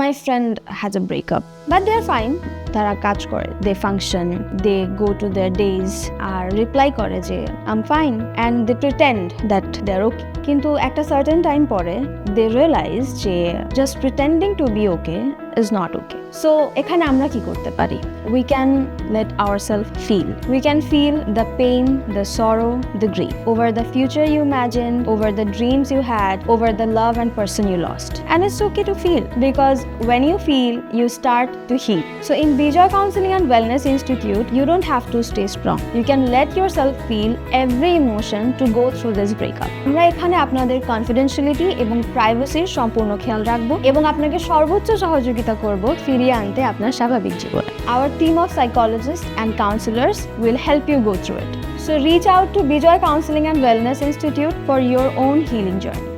my friend has a breakup, but they're fine. তারা কাজ করে, they function, they go to their days R reply করে যে I'm fine and they pretend that they're okay. কিন্তু একটা certain time পরে they realize যে just pretending to be okay is not okay. So এখানে আমরা কি করতে পারি? We can let ourselves feel. We can feel the pain, the sorrow, the grief over the future you imagined, over the dreams you had, over the love and person you lost. And it's okay to feel, because when you feel, you start to heal. So in Bejoy Counseling and Wellness Institute, you don't have to stay strong. You can let yourself feel every emotion to go through this breakup. আমরা এখানে আপনাদের confidentiality এবং privacy সম্পূর্ণ খেয়াল রাখবো এবং আপনাকে সর্বোচ্চ সহযোগিতা করব ফিরিয়ে আনতে আপনার স্বাভাবিক জীবনে। Our team of psychologists and counselors will help you go through it. So reach out to Bejoy Counseling and Wellness Institute for your own healing journey.